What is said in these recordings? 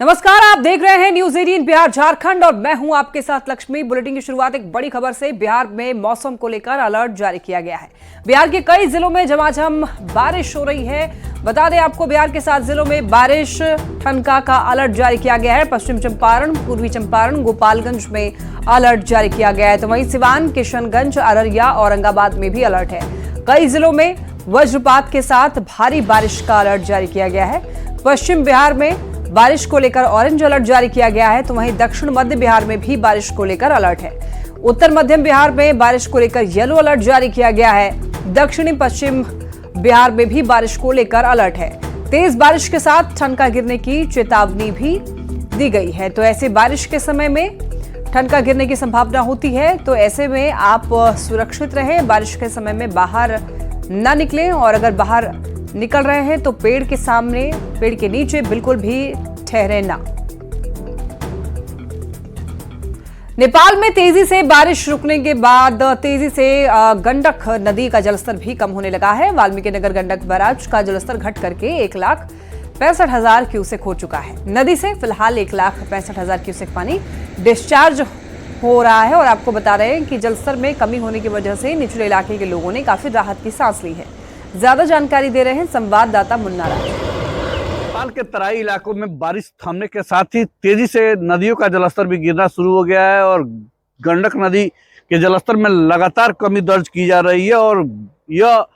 नमस्कार, आप देख रहे हैं न्यूज 18 बिहार झारखंड और मैं हूं आपके साथ लक्ष्मी। बुलेटिन की शुरुआत एक बड़ी खबर से। बिहार में मौसम को लेकर अलर्ट जारी किया गया है। बिहार के कई जिलों में झमाझम बारिश हो रही है। बता दें आपको, बिहार के 7 जिलों में बारिश ठनका का अलर्ट जारी किया गया है। पश्चिम चंपारण, पूर्वी चंपारण, गोपालगंज में अलर्ट जारी किया गया है, तो वहीं सिवान, किशनगंज, अररिया, औरंगाबाद में भी अलर्ट है। कई जिलों में वज्रपात के साथ भारी बारिश का अलर्ट जारी किया गया है। पश्चिम बिहार में बारिश को लेकर ऑरेंज अलर्ट जारी किया गया है, तो वहीं दक्षिण मध्य बिहार में भी बारिश को लेकर अलर्ट है। उत्तर मध्यम बिहार में बारिश को लेकर येलो अलर्ट जारी किया गया है। दक्षिणी पश्चिम बिहार में भी बारिश को लेकर अलर्ट है। तेज बारिश के साथ ठनका गिरने की चेतावनी भी दी गई है, तो ऐसे बारिश के समय में ठनका गिरने की संभावना होती है, तो ऐसे में आप सुरक्षित रहें। बारिश के समय में बाहर न निकलें और अगर बाहर निकल रहे हैं तो पेड़ के सामने, पेड़ के नीचे बिल्कुल भी ठहरे ना। नेपाल में तेजी से बारिश रुकने के बाद तेजी से गंडक नदी का जलस्तर भी कम होने लगा है। वाल्मीकि नगर गंडक बैराज का जलस्तर घट करके 1,65,000 क्यूसेक हो चुका है। नदी से फिलहाल 1,65,000 क्यूसेक पानी डिस्चार्ज हो रहा है और आपको बता रहे हैं कि जलस्तर में कमी होने की वजह से निचले इलाके के लोगों ने काफी राहत की सांस ली है। ज्यादा जानकारी दे रहे हैं संवाददाता मुन्ना राज। नेपाल के तराई इलाकों में बारिश थमने के साथ ही तेजी से नदियों का जलस्तर भी गिरना शुरू हो गया है और गंडक नदी के जलस्तर में लगातार कमी दर्ज की जा रही है और यह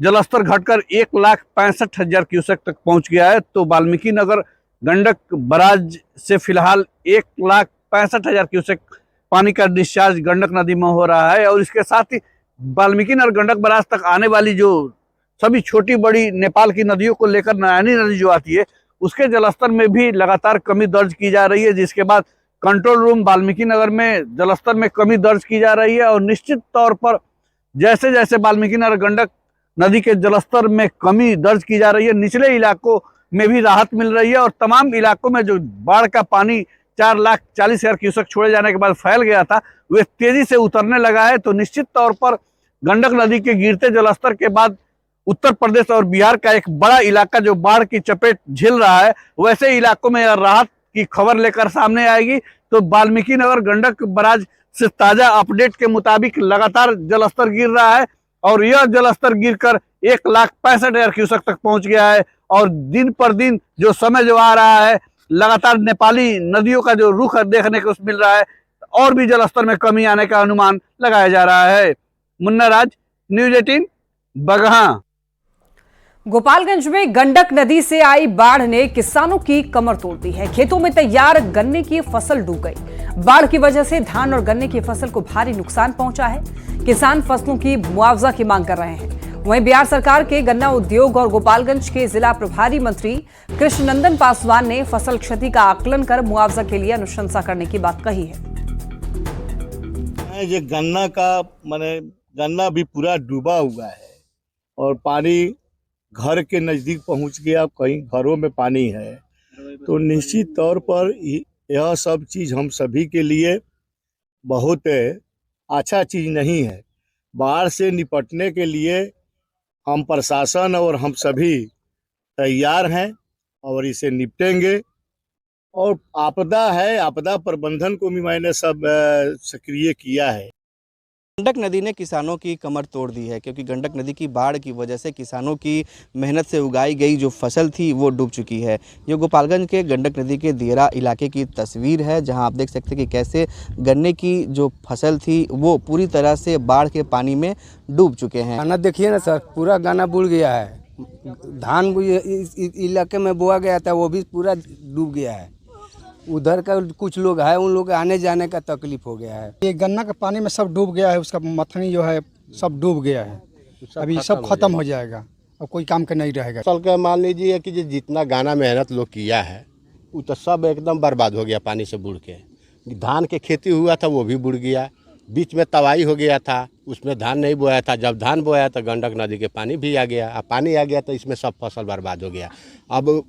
जलस्तर घटकर 1,65,000 क्यूसेक तक पहुंच गया है। तो वाल्मीकि नगर गंडक बराज से फिलहाल 1,65,000 क्यूसेक पानी का डिस्चार्ज गंडक नदी में हो रहा है और इसके साथ ही वाल्मीकि नगर गंडक बराज तक आने वाली जो सभी छोटी बड़ी नेपाल की नदियों को लेकर नयानी नदी जो आती है उसके जलस्तर में भी लगातार कमी दर्ज की जा रही है, जिसके बाद कंट्रोल रूम वाल्मीकि नगर में जलस्तर में कमी दर्ज की जा रही है और निश्चित तौर पर जैसे जैसे वाल्मीकि नगर गंडक नदी के जलस्तर में कमी दर्ज की जा रही है, निचले इलाकों में भी राहत मिल रही है और तमाम इलाकों में जो बाढ़ का पानी 4,40,000 क्यूसेक छोड़े जाने के बाद फैल गया था वह तेजी से उतरने लगा है। तो निश्चित तौर पर गंडक नदी के गिरते जलस्तर के बाद उत्तर प्रदेश और बिहार का एक बड़ा इलाका जो बाढ़ की चपेट झेल रहा है, वैसे इलाकों में राहत की खबर लेकर सामने आएगी। तो वाल्मीकि नगर गंडक बराज से ताजा अपडेट के मुताबिक लगातार जलस्तर गिर रहा है और यह जलस्तर गिरकर 1,65,000 क्यूसेक तक पहुंच गया है और दिन पर दिन जो समय जो आ रहा है लगातार नेपाली नदियों का जो रुख देखने को मिल रहा है और भी जलस्तर में कमी आने का अनुमान लगाया जा रहा है। मुन्ना राज, न्यूज 18 बगहा। गोपालगंज में गंडक नदी से आई बाढ़ ने किसानों की कमर तोड़ दी है। खेतों में तैयार गन्ने की फसल डूब गई। बाढ़ की वजह से धान और गन्ने की फसल को भारी नुकसान पहुंचा है। किसान फसलों की मुआवजा की मांग कर रहे हैं। वहीं बिहार सरकार के गन्ना उद्योग और गोपालगंज के जिला प्रभारी मंत्री कृष्णनंदन पासवान ने फसल क्षति का आकलन कर मुआवजा के लिए अनुशंसा करने की बात कही है। ये गन्ना भी पूरा डूबा हुआ है और पानी घर के नज़दीक पहुंच गया, कहीं घरों में पानी है। तो निश्चित तौर पर यह सब चीज़ हम सभी के लिए बहुत अच्छा चीज़ नहीं है। बाढ़ से निपटने के लिए हम प्रशासन और हम सभी तैयार हैं और इसे निपटेंगे। और आपदा है, आपदा प्रबंधन को भी मैंने सब सक्रिय किया है। गंडक नदी ने किसानों की कमर तोड़ दी है, क्योंकि गंडक नदी की बाढ़ की वजह से किसानों की मेहनत से उगाई गई जो फसल थी वो डूब चुकी है। ये गोपालगंज के गंडक नदी के दियरा इलाके की तस्वीर है, जहां आप देख सकते हैं कि कैसे गन्ने की जो फसल थी वो पूरी तरह से बाढ़ के पानी में डूब चुके हैं। गाना देखिए ना सर, पूरा गाना बुड़ गया है। धान इस इलाके में बोआ गया था वो भी पूरा डूब गया है। उधर का कुछ लोग है, उन लोग आने जाने का तकलीफ हो गया है। ये गन्ना के पानी में सब डूब गया है, उसका मथनी जो है सब डूब गया है। अभी सब खत्म हो जाएगा, अब कोई काम का नहीं रहेगा। फसल का मान लीजिए कि जितना गाना मेहनत लोग किया है वो तो सब एकदम बर्बाद हो गया पानी से बुड़ के। धान के खेती हुआ था वो भी बुड़ गया, बीच में तबाही हो गया था, उसमें धान नहीं बोया था। जब धान बोया तो गंडक नदी के पानी भी आ गया, अब पानी आ गया तो इसमें सब फसल बर्बाद हो गया। अब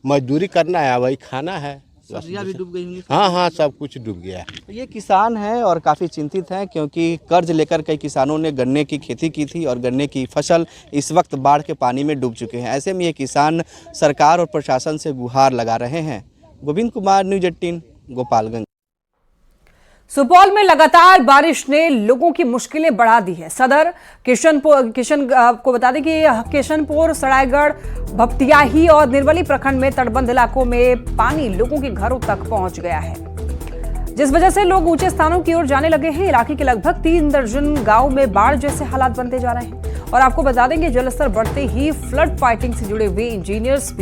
मजदूरी करना है, वही खाना है। सब्जियां भी डूब गई होंगी। हाँ, सब कुछ डूब गया। ये किसान हैं और काफ़ी चिंतित हैं, क्योंकि कर्ज लेकर कई किसानों ने गन्ने की खेती की थी और गन्ने की फसल इस वक्त बाढ़ के पानी में डूब चुके हैं। ऐसे में ये किसान सरकार और प्रशासन से गुहार लगा रहे हैं। गोविंद कुमार, न्यूज 18, गोपालगंज। सुपौल में लगातार बारिश ने लोगों की मुश्किलें बढ़ा दी है। सदर आपको बता दें कि किशनपुर, सरायगढ़, भपटियाही और निर्वली प्रखंड में तटबंध इलाकों में पानी लोगों के घरों तक पहुंच गया है, जिस वजह से लोग ऊंचे स्थानों की ओर जाने लगे हैं। इलाके के लगभग 3 दर्जन गांव में बाढ़ जैसे हालात बनते जा रहे हैं। और आपको बता दें कि जलस्तर बढ़ते ही फ्लड फाइटिंग से जुड़े हुए इंजीनियर्स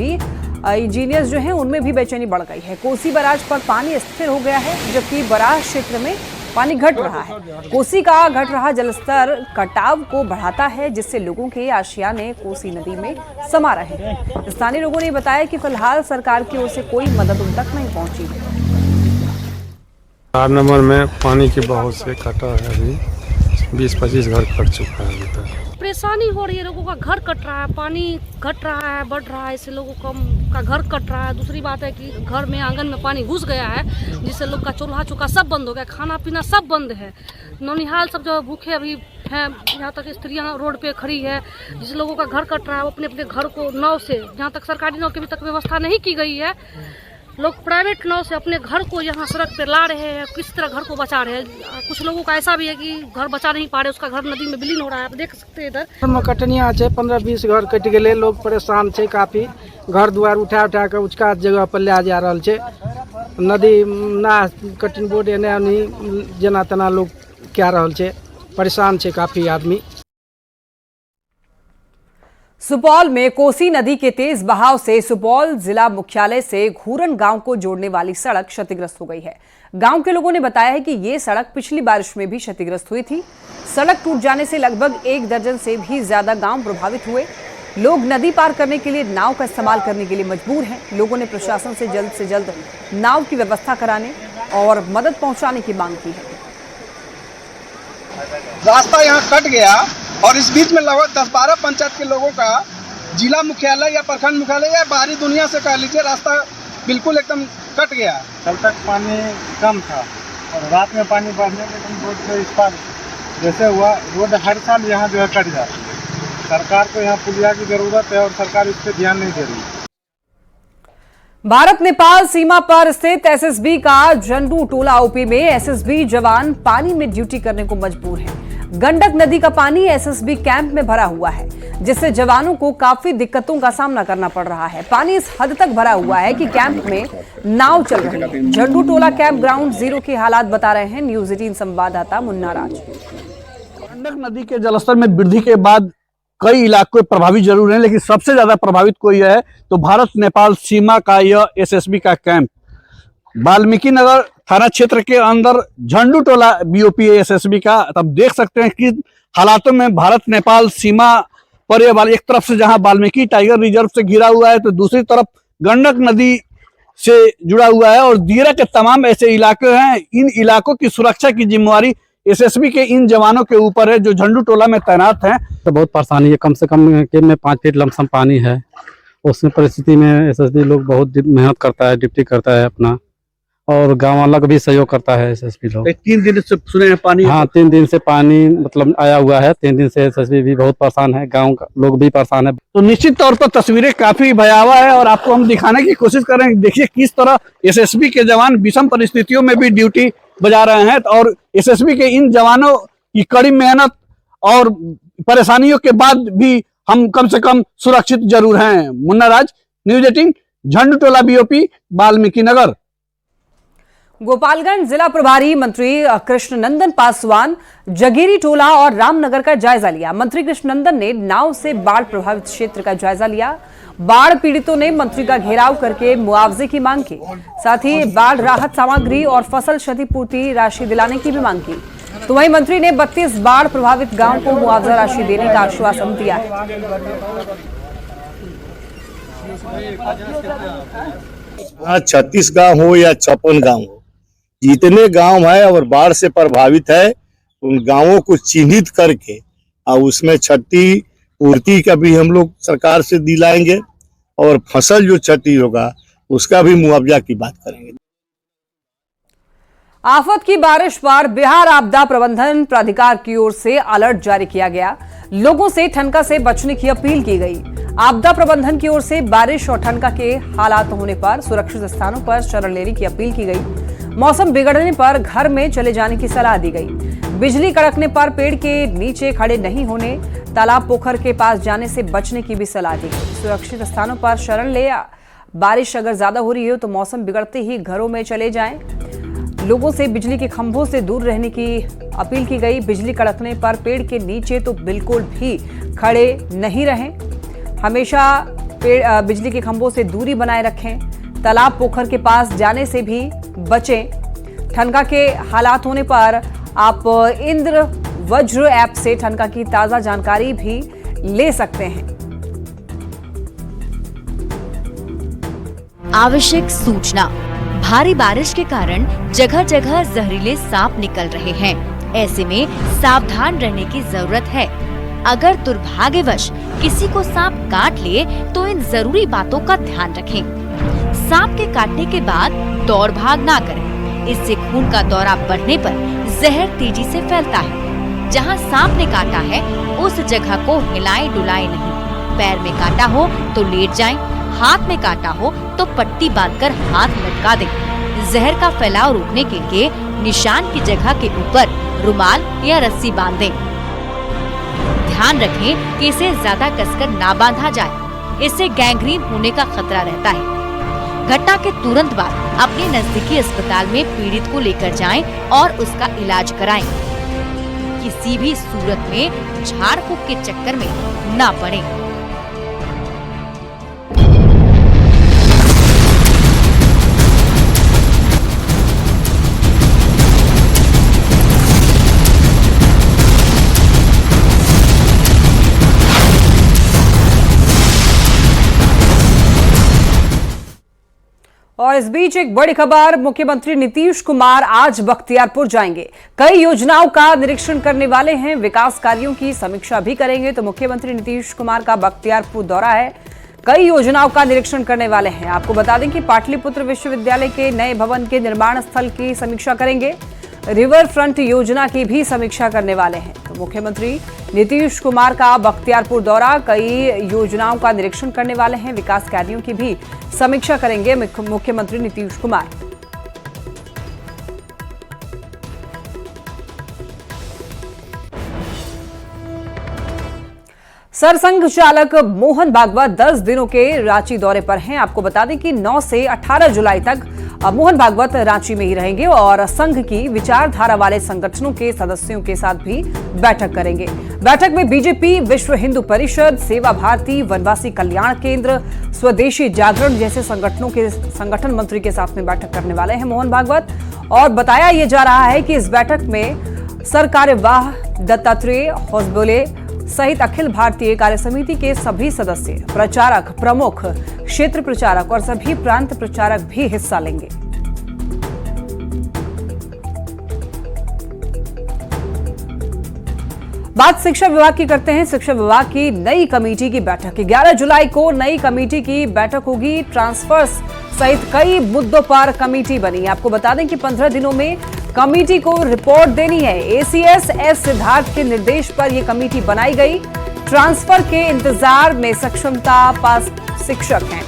जो हैं उनमें भी बेचैनी बढ़ गई है। कोसी बराज पर पानी स्थिर हो गया है, जबकि बराज क्षेत्र में पानी घट रहा है। कोसी का घट रहा जलस्तर कटाव को बढ़ाता है, जिससे लोगों के आशियाने कोसी नदी में समा रहे हैं। स्थानीय लोगों ने बताया कि फिलहाल सरकार की ओर से कोई मदद उन तक नहीं पहुंची है। 4 नंबर में पानी की बहुत से कटा है, अभी 20-25 घर कट चुका है अभी तक। परेशानी हो रही है, लोगों का घर कट रहा है, पानी घट रहा है, बढ़ रहा है, इससे लोगों का घर कट रहा है। दूसरी बात है कि घर में आंगन में पानी घुस गया है, जिससे लोग का चूल्हा चौका सब बंद हो गया, खाना पीना सब बंद है। नौनिहाल सब जो भूखे अभी हैं, यहाँ तक स्त्रियाँ रोड पे खड़ी है, जिस लोगों का घर कट रहा है वो अपने अपने घर को नाव से, जहाँ तक सरकारी नाव की अभी तक व्यवस्था नहीं की गई है, लोग प्राइवेट नाव से अपने घर को यहाँ सड़क पे ला रहे हैं। किस तरह घर को बचा रहे हैं। कुछ लोगों का ऐसा भी है कि घर बचा नहीं पा रहे, उसका घर नदी में विलीन हो रहा है। आप देख सकते हैं इधर कटनिया है, 15-20 घर कट गए, लोग परेशान थे काफी। घर द्वार उठा के उचका जगह पर ले जा रहा है। नदी ना कटिंग बोर्ड एने जना तना लोग क्या रहा है, परेशान थे काफी आदमी। सुपौल में कोसी नदी के तेज बहाव से सुपौल जिला मुख्यालय से घूरन गांव को जोड़ने वाली सड़क क्षतिग्रस्त हो गई है। गांव के लोगों ने बताया है कि ये सड़क पिछली बारिश में भी क्षतिग्रस्त हुई थी। सड़क टूट जाने से लगभग 1 दर्जन से भी ज्यादा गांव प्रभावित हुए। लोग नदी पार करने के लिए नाव का इस्तेमाल करने के लिए मजबूर हैं। लोगों ने प्रशासन से जल्द नाव की व्यवस्था कराने और मदद पहुंचाने की मांग की है। रास्ता यहाँ कट गया और इस बीच में लगभग 10-12 पंचायत के लोगों का जिला मुख्यालय या प्रखंड मुख्यालय या बाहरी दुनिया से कह लीजिए रास्ता बिल्कुल एकदम कट गया। कल तक पानी कम था और रात में पानी बढ़ने लेकिन रोड से इस पार जैसे हुआ, रोड हर साल यहाँ जो है कट जाती है। सरकार को यहाँ पुलिया की जरूरत है और सरकार इस पर ध्यान नहीं दे रही। भारत नेपाल सीमा पर स्थित एसएसबी का झंडू टोला ओपी में एसएसबी जवान पानी में ड्यूटी करने को मजबूर हैं। गंडक नदी का पानी एसएसबी कैंप में भरा हुआ है, जिससे जवानों को काफी दिक्कतों का सामना करना पड़ रहा है। पानी इस हद तक भरा हुआ है कि कैंप में नाव चल रही है। झंडू टोला कैंप ग्राउंड जीरो के हालात बता रहे हैं न्यूज 18 संवाददाता मुन्ना राज। गंडक नदी के जलस्तर में वृद्धि के बाद कई इलाके प्रभावित जरूर हैं, लेकिन सबसे ज्यादा प्रभावित कोई है तो भारत नेपाल सीमा का यह एसएसबी का कैंप वाल्मीकि नगर थाना क्षेत्र के अंदर झंडू टोला बीओपी एसएसबी का। तब देख सकते हैं कि हालातों में भारत नेपाल सीमा पर यह एक तरफ से जहां वाल्मीकि टाइगर रिजर्व से घिरा हुआ है तो दूसरी तरफ गंडक नदी से जुड़ा हुआ है और दियरा के तमाम ऐसे इलाके हैं। इन इलाकों की सुरक्षा की जिम्मेवारी एसएसबी के इन जवानों के ऊपर है जो झंडू टोला में तैनात हैं। तो बहुत परेशानी है, कम से कम में 5 फीट लमसम पानी है। उसमें परिस्थिति में एसएसबी लोग बहुत मेहनत करता है, ड्यूटी करता है अपना, और गांव वाला का भी सहयोग करता है एसएसबी लोग। 3 दिन से सुने हैं पानी। हाँ, 3 दिन से पानी मतलब आया हुआ है। 3 दिन से एसएसबी भी बहुत परेशान है, गांव का लोग भी परेशान है। तो निश्चित तौर पर तस्वीरें काफी भयावह है और आपको हम दिखाने की कोशिश कर रहे हैं। देखिए किस तरह एसएसबी के जवान विषम परिस्थितियों में भी ड्यूटी बजा रहे हैं और एसएसबी के इन जवानों की कड़ी मेहनत और परेशानियों के बाद भी हम कम से कम सुरक्षित जरूर हैं। मुन्ना राज, न्यूज 18, झंडू टोला बीओपी, वाल्मीकि नगर। गोपालगंज जिला प्रभारी मंत्री कृष्णनंदन पासवान जगीरी टोला और रामनगर का जायजा लिया। मंत्री कृष्णनंदन ने नाव से बाढ़ प्रभावित क्षेत्र का जायजा लिया। बाढ़ पीड़ितों ने मंत्री का घेराव करके मुआवजे की मांग की, साथ ही बाढ़ राहत सामग्री और फसल क्षतिपूर्ति राशि दिलाने की भी मांग की। तो वहीं मंत्री ने 32 बाढ़ प्रभावित गांव को मुआवजा राशि देने का आश्वासन दिया है। हाँ, 36 गांव हो या 56 गांव हो, जितने गांव है और बाढ़ से प्रभावित है उन गांवों को चिन्हित करके और उसमें क्षति पूर्ति का भी हम लोग सरकार से दिलाएंगे और फसल जो क्षति होगा उसका भी मुआवजा की बात करेंगे। आफत की बारिश पर बिहार आपदा प्रबंधन प्राधिकार की ओर से अलर्ट जारी किया गया। लोगों से ठनका से बचने की अपील की गई। आपदा प्रबंधन की ओर से बारिश और ठनका के हालात होने पर सुरक्षित स्थानों पर शरण लेने की अपील की गई। मौसम बिगड़ने पर घर में चले जाने की सलाह दी गई। बिजली कड़कने पर पेड़ के नीचे खड़े नहीं होने, तालाब पोखर के पास जाने से बचने की भी सलाह दी गई। सुरक्षित स्थानों पर शरण ले, बारिश अगर ज्यादा हो रही हो तो मौसम बिगड़ते ही घरों में चले जाएं। लोगों से बिजली के खंभों से दूर रहने की अपील की गई। बिजली कड़कने पर पेड़ के नीचे तो बिल्कुल भी खड़े नहीं रहें। हमेशा बिजली के खंभों से दूरी बनाए रखें। तालाब पोखर के पास जाने से भी बचें। ठनका के हालात होने पर आप इंद्र वज्र ऐप से ठनका की ताजा जानकारी भी ले सकते हैं। आवश्यक सूचना, भारी बारिश के कारण जगह जगह जहरीले सांप निकल रहे हैं। ऐसे में सावधान रहने की जरूरत है। अगर दुर्भाग्यवश किसी को सांप काट ले तो इन जरूरी बातों का ध्यान रखें। सांप के काटने के बाद दौड़ भाग ना करें। इससे खून का दौरा बढ़ने पर जहर तेजी से फैलता है। जहां सांप ने काटा है उस जगह को हिलाएं डुलाएं नहीं। पैर में काटा हो तो लेट जाएं। हाथ में काटा हो तो पट्टी बांधकर हाथ लटका दें। जहर का फैलाव रोकने के लिए निशान की जगह के ऊपर रुमाल या रस्सी बांध दें। ध्यान रखें कि इसे ज्यादा कसकर ना बांधा जाए, इससे गैंग्रीन होने का खतरा रहता है। घटना के तुरंत बाद अपने नजदीकी अस्पताल में पीड़ित को लेकर जाएं और उसका इलाज कराएं। किसी भी सूरत में झाड़ फूक के चक्कर में ना पड़ें। और इस बीच एक बड़ी खबर, मुख्यमंत्री नीतीश कुमार आज बख्तियारपुर जाएंगे। कई योजनाओं का निरीक्षण करने वाले हैं, विकास कार्यों की समीक्षा भी करेंगे। तो मुख्यमंत्री नीतीश कुमार का बख्तियारपुर दौरा है, कई योजनाओं का निरीक्षण करने वाले हैं। आपको बता दें कि पाटलिपुत्र विश्वविद्यालय के नए भवन के निर्माण स्थल की समीक्षा करेंगे। रिवर फ्रंट योजना की भी समीक्षा करने वाले हैं। तो मुख्यमंत्री नीतीश कुमार का बख्तियारपुर दौरा, कई योजनाओं का निरीक्षण करने वाले हैं, विकास कार्यों की भी समीक्षा करेंगे मुख्यमंत्री नीतीश कुमार। सरसंघ चालक मोहन भागवत 10 दिनों के रांची दौरे पर हैं। आपको बता दें कि 9 से 18 जुलाई तक मोहन भागवत रांची में ही रहेंगे और संघ की विचारधारा वाले संगठनों के सदस्यों के साथ भी बैठक करेंगे। बैठक में बीजेपी, विश्व हिंदू परिषद, सेवा भारती, वनवासी कल्याण केंद्र, स्वदेशी जागरण जैसे संगठनों के संगठन मंत्री के साथ में बैठक करने वाले हैं मोहन भागवत। और बताया यह जा रहा है कि इस बैठक में सरकार्यवाह दत्तात्रेय होसबोले सहित अखिल भारतीय कार्यसमिति के सभी सदस्य, प्रचारक, प्रमुख क्षेत्र प्रचारक और सभी प्रांत प्रचारक भी हिस्सा लेंगे। बात शिक्षा विभाग की करते हैं। शिक्षा विभाग की नई कमेटी की बैठक 11 जुलाई को नई कमेटी की बैठक होगी। ट्रांसफर्स सहित कई मुद्दों पर कमेटी बनी। आपको बता दें कि 15 दिनों में कमेटी को रिपोर्ट देनी है। एसीएस एस सिद्धार्थ के निर्देश पर यह कमेटी बनाई गई। ट्रांसफर के इंतजार में सक्षमता पास शिक्षक हैं,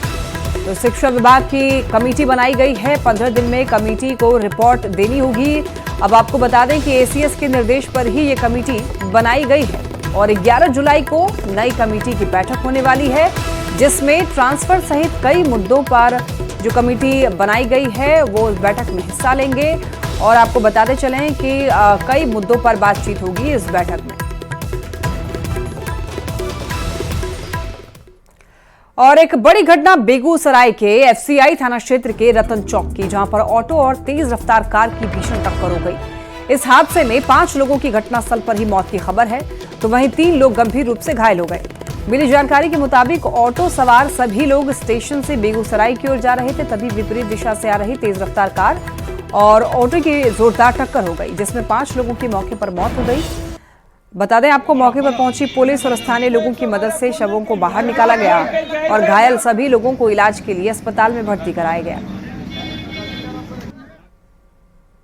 तो शिक्षा विभाग की कमेटी बनाई गई है। 15 दिन में कमेटी को रिपोर्ट देनी होगी। अब आपको बता दें कि एसीएस के निर्देश पर ही ये कमेटी बनाई गई है और 11 जुलाई को नई कमेटी की बैठक होने वाली है, जिसमें ट्रांसफर सहित कई मुद्दों पर जो कमेटी बनाई गई है वो इस बैठक में हिस्सा लेंगे। और आपको बताते चलें कि कई मुद्दों पर बातचीत होगी इस बैठक में। और एक बड़ी घटना बेगूसराय के एफसीआई थाना क्षेत्र के रतन चौक की, जहां पर ऑटो और तेज रफ्तार कार की भीषण टक्कर हो गई। इस हादसे में 5 लोगों की घटनास्थल पर ही मौत की खबर है, तो वहीं 3 लोग गंभीर रूप से घायल हो गए। मिली जानकारी के मुताबिक ऑटो सवार सभी लोग स्टेशन से बेगूसराय की ओर जा रहे थे, तभी विपरीत दिशा से आ रही तेज रफ्तार कार और ऑटो की जोरदार टक्कर हो गई, जिसमें 5 लोगों की मौके पर मौत हो गई। बता दें आपको, मौके पर पहुंची पुलिस और स्थानीय लोगों की मदद से शवों को बाहर निकाला गया और घायल सभी लोगों को इलाज के लिए अस्पताल में भर्ती कराया गया।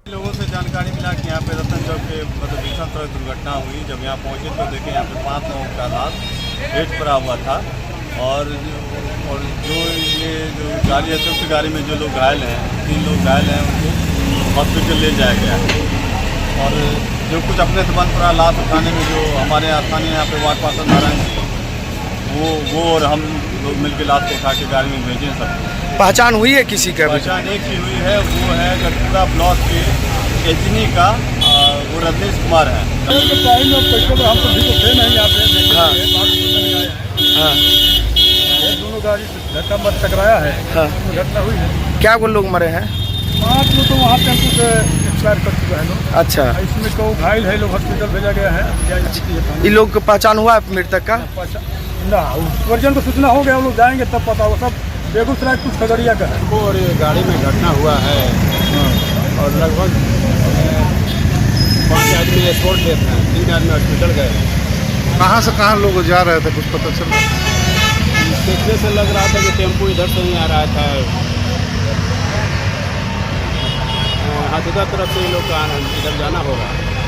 लोगों से जानकारी मिला कि यहाँ पे रतन चौक के भीषण सड़क दुर्घटना हुई। जब यहाँ पहुँचे तो देखे यहाँ पे 5 लोगों का लाश बेड पड़ा हुआ था और जो ये जो गाड़ी है सबसे गाड़ी में जो लोग घायल हैं 3 लोग घायल हैं उनको हॉस्पिटल ले जाया गया है। और जो कुछ अपने से बन पड़ा लाश उठाने में जो हमारे स्थानीय यहाँ पे वार्ड पार्षद नारायण वो और हम लोग मिलकर लाश को उठा के गाड़ी में भेजे सबको। पहचान हुई है किसी का? पहचान एक ही हुई है, वो है गढ़पुरा ब्लॉक के एजनी का वो रजनीश कुमार है। हाँ हाँ दोनों गाड़ी धक्का मत टकराया है। हाँ घटना हुई है। क्या वो लोग मरे हैं? 5 लोग तो वहाँ टेम्पो से एक्सपायर कर चुका है लोग। अच्छा, इसमें तो घायल है लोग, हॉस्पिटल भेजा गया है। इन लोग का पहचान हुआ है मृतक का? ना वर्जन को सूचना हो गया, वो लोग जाएंगे तब पता होगा। सब बेगूसराय कुछ खगड़िया का है। और ये गाड़ी में घटना हुआ है और लगभग 5 आदमी स्पॉट डेथ हैं, 3 आदमी हॉस्पिटल गए। कहाँ से कहाँ लोग जा रहे थे कुछ पता चल रहा? देखने से लग रहा था कि टेम्पो इधर से नहीं आ रहा था, हाथीदा तरफ से ये लोग का इधर जाना होगा।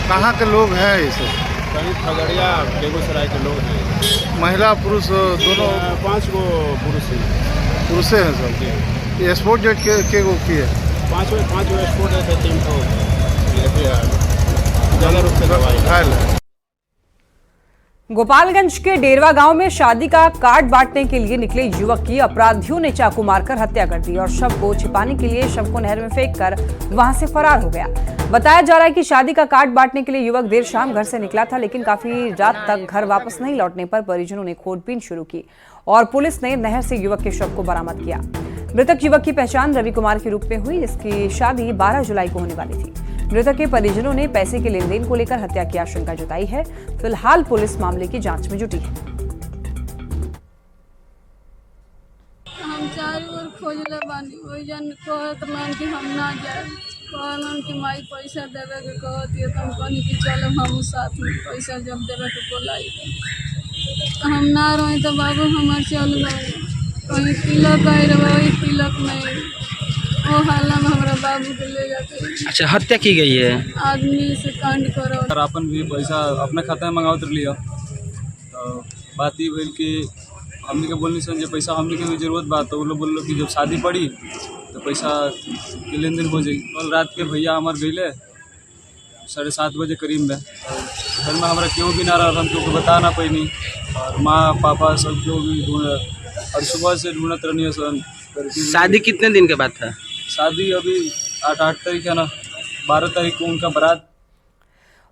कहाँ के लोग हैं ये सब? कहीं खगड़िया बेगूसराय के लोग हैं। महिला पुरुष दोनों? 5 गो पुरुष हैं। पुरुष हैं सब। ये स्पोर्ट जेट के गो की है? 5 गो स्पोर्ट है, 3 तो ज़्यादा रूप से घायल है। गोपालगंज के डेरवा गांव में शादी का कार्ड बांटने के लिए निकले युवक की अपराधियों ने चाकू मारकर हत्या कर दी और शव को छिपाने के लिए शव को नहर में फेंककर वहां से फरार हो गया। बताया जा रहा है कि शादी का कार्ड बांटने के लिए युवक देर शाम घर से निकला था, लेकिन काफी रात तक घर वापस नहीं लौटने पर परिजनों ने खोजबीन शुरू की और पुलिस ने नहर से युवक के शव को बरामद किया। मृतक युवक की पहचान रवि कुमार के रूप में हुई, जिसकी शादी 12 जुलाई को होने वाली थी। मृतक के परिजनों ने पैसे के लेन देन को लेकर हत्या की आशंका जताई है। फिलहाल पुलिस मामले की जांच में जुटी है। हम चारों ओर खोजले बानी, ओइ जन कहत मान कि हम ना जाए, कहलन कि माई पैसा देवे के कहती है, तो हम कहनी कि चलो हम साथ में पैसा जब देवे के बोलाई तो हम ना रही तो बाबू हमार चल गए कहीं तिलक आई रही, तिलक में वो हाल में हमारा बाबू के ले जाते। अच्छा, हत्या की गई है? आदमी से कांड करो। अपन भी पैसा अपने खाता में मंगावत लिया तो बात ये भइल कि हमने के बोलनी सन जब पैसा हमने के भी जरूरत बा, तो वो लोग बोल कि जब शादी पड़ी तो पैसा के लेन देन हो जाए। कल रात के भैया हमार गईले 7:30 बजे करीब में, घर में हमारा क्यों भी ना रहा, हम क्यों बता ना पैनी और माँ पापा सब क्यों भी ढूंढ और सुबह से ढूंढत रहनी सन। शादी कितने दिन के बाद था? शादी अभी 8 तारीख है ना, 12 तारीख को उनका बारात।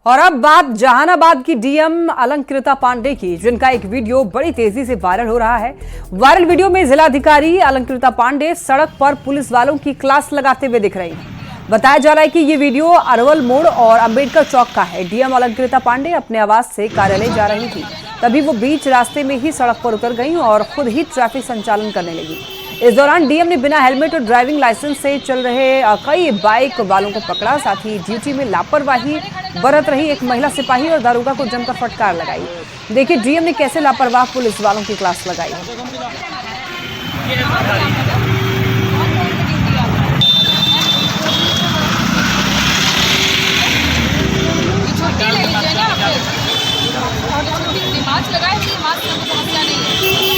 और अब बात जहानाबाद की डीएम अलंकृता पांडे की, जिनका एक वीडियो बड़ी तेजी से वायरल हो रहा है। वायरल वीडियो में जिलाधिकारी अलंकृता पांडे सड़क पर पुलिस वालों की क्लास लगाते हुए दिख रही हैं। बताया जा रहा है कि ये वीडियो अरवल मोड़ और अंबेडकर चौक का है। डीएम अलंकृता पांडे अपने आवास से कार्यालय जा रही थी, तभी वो बीच रास्ते में ही सड़क पर उतर गईं और खुद ही ट्रैफिक संचालन करने लगी। इस दौरान डीएम ने बिना हेलमेट और ड्राइविंग लाइसेंस से चल रहे कई बाइक वालों को पकड़ा, साथ ही ड्यूटी में लापरवाही बरत रही एक महिला सिपाही और दारोगा को जमकर फटकार लगाई। देखिए डीएम ने कैसे लापरवाह पुलिस वालों की क्लास लगाई। मास्क लगाए हुए, मास्क में समस्या नहीं है।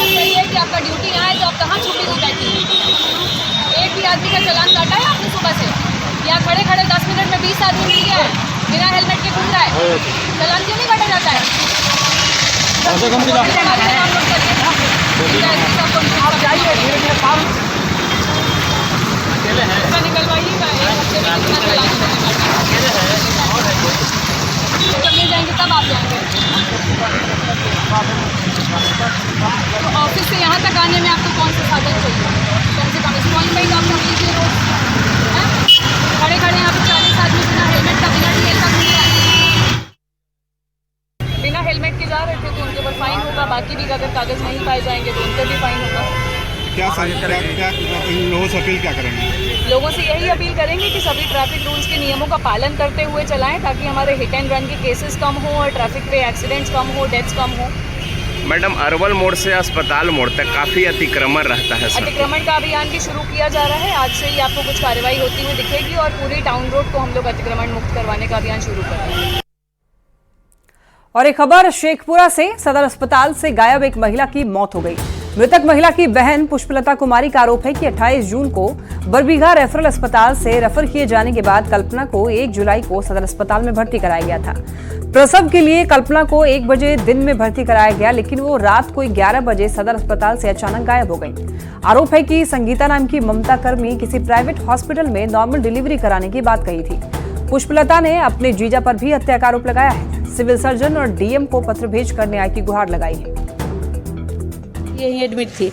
अच्छा ये है कि आपका ड्यूटी यहाँ है तो आप कहाँ छुट्टी में बैठी हैं? एक भी आदमी का चालान काटा है आपने सुबह से? या खड़े खड़े 10 मिनट में 20 आदमी मिल गया है, बिना हेलमेट के घूम रहा है, चालान क्यों नहीं काटा जाता है? मिल जाएंगे तब आप जाएंगे। तो ऑफिस से यहाँ तक आने में आपको कौन सा साधन चाहिए? कम से कम इस पॉइंट पर ही आप लोग लीजिए रोड। खड़े खड़े यहाँ पे 40 आदमी बिना हेलमेट का, बिना टीएल का घूम रहा है। बिना हेलमेट के जा रहे थे तो उनके ऊपर फाइन होगा, बाकी भी अगर कागज नहीं पाए जाएंगे तो उन पर भी फाइन होगा। क्या लोगों से अपील क्या करेंगे? लोगों से यही अपील करेंगे कि सभी ट्रैफिक रूल्स के नियमों का पालन करते हुए चलाएं, ताकि हमारे हिट एंड रन के केसेस कम हो और ट्रैफिक पे एक्सीडेंट्स कम हो, डेथ्स कम हो। मैडम, अरवल मोड़ से अस्पताल मोड़ तक काफ़ी अतिक्रमण रहता है। अतिक्रमण का अभियान भी शुरू किया जा रहा है। आज से ही आपको कुछ कार्रवाई होती हुई दिखेगी और पूरी टाउन रोड को हम लोग अतिक्रमण मुक्त करवाने का अभियान शुरू कर रहे हैं। और एक खबर शेखपुरा से, सदर अस्पताल से गायब एक महिला की मौत हो गई। मृतक महिला की बहन पुष्पलता कुमारी का आरोप है कि 28 जून को बरबीघा रेफरल अस्पताल से रेफर किए जाने के बाद कल्पना को 1 जुलाई को सदर अस्पताल में भर्ती कराया गया था। प्रसव के लिए कल्पना को 1 बजे दिन में भर्ती कराया गया, लेकिन वो रात को 11 बजे सदर अस्पताल से अचानक गायब हो गई। आरोप है कि संगीता नाम की ममता कर्मी किसी प्राइवेट हॉस्पिटल में नॉर्मल डिलीवरी कराने की बात कही थी। पुष्पलता ने अपने जीजा पर भी हत्या का आरोप लगाया है। सिविल सर्जन और डीएम को पत्र भेजकर न्याय की गुहार लगाई है। यही एडमिट थी।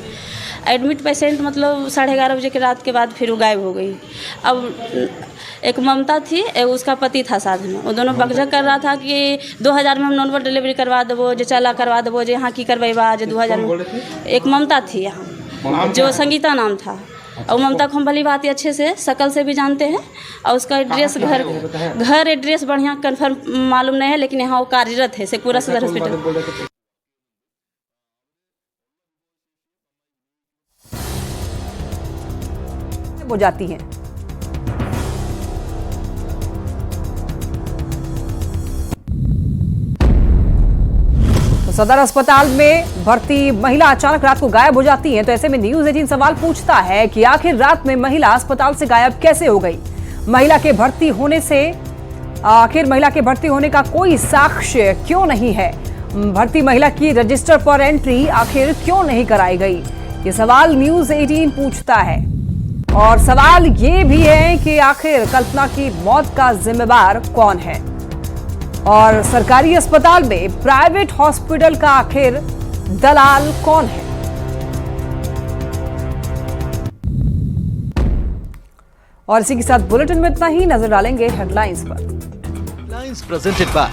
एडमिट पेशेंट मतलब 11:30 बजे के रात के बाद फिर वो गायब हो गई। अब एक ममता थी, एक उसका पति था साथ में। वो दोनों बकझक कर रहा था कि 2000 में हम नॉर्मल डिलीवरी करवा देवो, जो चला करवा देवो, जो यहाँ की करवाइबा, जो 2000 में। एक ममता थी यहाँ, जो संगीता नाम था। और ममता को हम भली बात अच्छे से शकल से भी जानते हैं, और उसका एड्रेस घर एड्रेस बढ़िया कंफर्म मालूम नहीं है, लेकिन यहाँ वो कार्यरत है शेखपुरा सदर हॉस्पिटल। हो जाती हैं। तो सदर अस्पताल में भर्ती महिला अचानक रात को गायब हो जाती है। तो ऐसे में न्यूज़ 18 सवाल पूछता है कि आखिर रात में महिला अस्पताल से गायब कैसे हो गई। महिला के भर्ती होने का कोई साक्ष्य क्यों नहीं है। भर्ती महिला की रजिस्टर पर एंट्री आखिर क्यों नहीं कराई गई, ये सवाल न्यूज़ 18 पूछता है। और सवाल ये भी है कि आखिर कल्पना की मौत का जिम्मेदार कौन है, और सरकारी अस्पताल में प्राइवेट हॉस्पिटल का आखिर दलाल कौन है। और इसी के साथ बुलेटिन में इतना ही। नजर डालेंगे हेडलाइंस पर। Headlines presented by